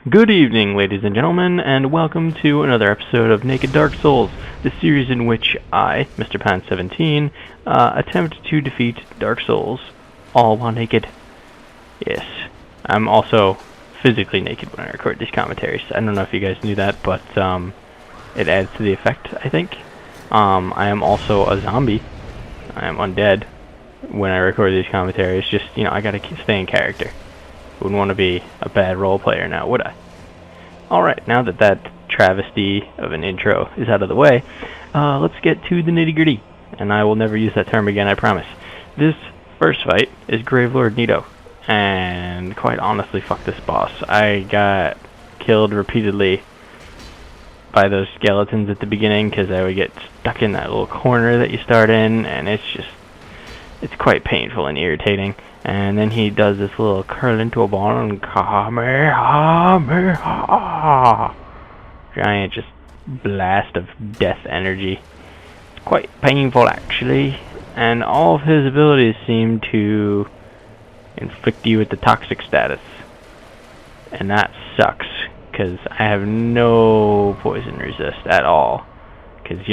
Good evening, ladies and gentlemen, and welcome to another episode of Naked Dark Souls, the series in which I, Mr. Pan17, attempt to defeat Dark Souls, all while naked. Yes, I'm also physically naked when I record these commentaries. I don't know if you guys knew that, but it adds to the effect, I think. I am also a zombie. I am undead when I record these commentaries. Just, I gotta stay in character. Wouldn't want to be a bad role player now, would I? Alright, now that that travesty of an intro is out of the way, let's get to the nitty-gritty. And I will never use that term again, I promise. This first fight is Gravelord Nito. And quite honestly, fuck this boss. I got killed repeatedly by those skeletons at the beginning because I would get stuck in that little corner that you start in, and it's quite painful and irritating. And then he does this little curl into a ball and giant just blast of death energy. It's quite painful actually, and all of his abilities seem to inflict you with the toxic status, and that sucks because I have no poison resist at all because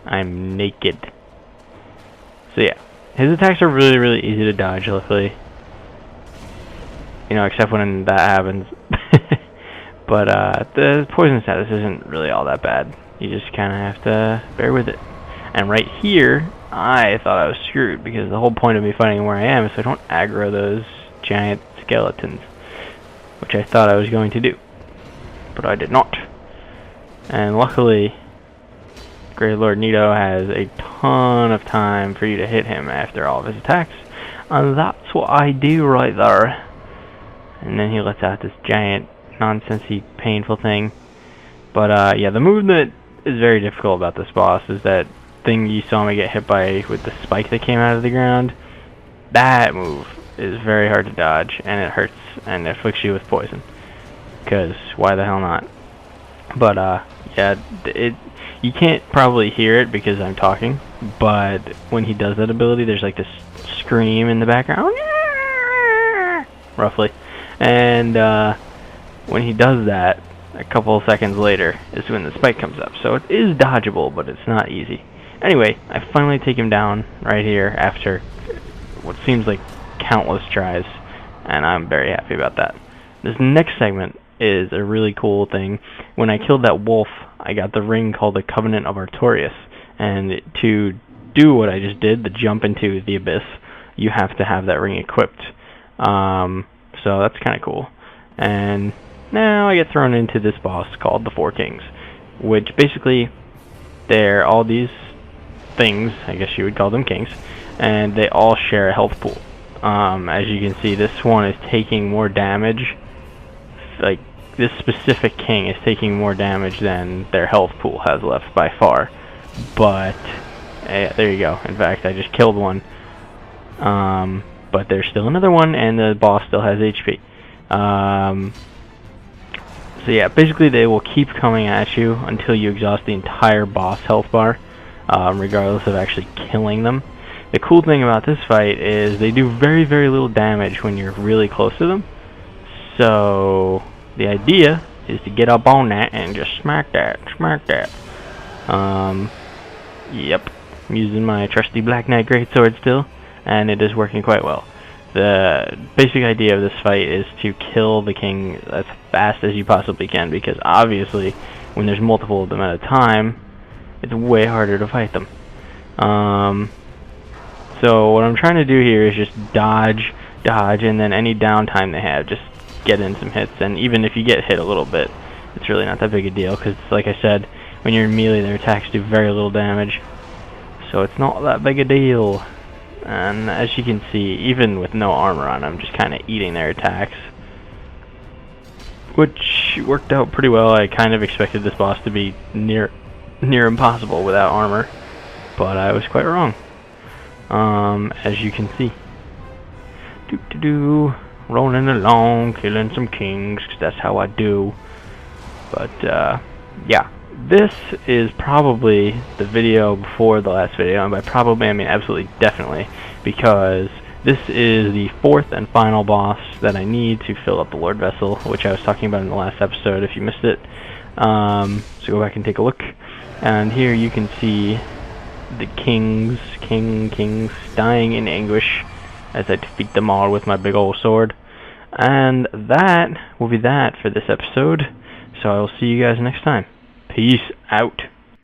I'm naked. So yeah. His attacks are really easy to dodge, luckily. Except when that happens. But the poison status isn't really all that bad. You just kind of have to bear with it. And right here, I thought I was screwed, because the whole point of me fighting where I am is so I don't aggro those giant skeletons, which I thought I was going to do. But I did not. And luckily, Gravelord Nito has a ton of time for you to hit him after all of his attacks, and that's what I do right there. And then he lets out this giant nonsensey painful thing. But yeah, the move that is very difficult about this boss is that thing you saw me get hit by with the spike that came out of the ground. That move is very hard to dodge, and it hurts and afflicts you with poison, because why the hell not? But yeah, you can't probably hear it because I'm talking, but when he does that ability, there's like this scream in the background, roughly. And when he does that, a couple of seconds later is when the spike comes up. So it is dodgeable, but it's not easy. Anyway, I finally take him down right here after what seems like countless tries, and I'm very happy about that. This next segment is a really cool thing. When I killed that wolf, I got the ring called the Covenant of Artorias, and to do what I just did, the jump into the abyss, you have to have that ring equipped. So that's kind of cool. And now I get thrown into this boss called the Four Kings, which basically they're all these things, I guess you would call them kings, and they all share a health pool. As you can see, this one is taking more damage. Like, this specific king is taking more damage than their health pool has left by far. But there you go. In fact, I just killed one. But there's still another one, and the boss still has HP. So yeah, basically they will keep coming at you until you exhaust the entire boss health bar, regardless of actually killing them. The cool thing about this fight is they do very little damage when you're really close to them. So the idea is to get up on that and just smack that. Yep, I'm using my trusty Black Knight Greatsword still, and it is working quite well. The basic idea of this fight is to kill the king as fast as you possibly can, because obviously when there's multiple of them at a time, it's way harder to fight them. So what I'm trying to do here is just dodge, and then any downtime they have, just get in some hits. And even if you get hit a little bit, it's really not that big a deal, because like I said, when you're in melee, their attacks do very little damage, so it's not that big a deal. And as you can see, even with no armor on, I'm just kind of eating their attacks, which worked out pretty well. I kind of expected this boss to be near impossible without armor, but I was quite wrong. As you can see, rolling along, killing some kings, 'cause that's how I do. But yeah, this is probably the video before the last video, and by probably I mean absolutely definitely, because This is the fourth and final boss that I need to fill up the Lord Vessel, which I was talking about in the last episode if you missed it. So go back and take a look. And here you can see the kings dying in anguish as I defeat them all with my big old sword. And that will be that for this episode. So I will see you guys next time. Peace out.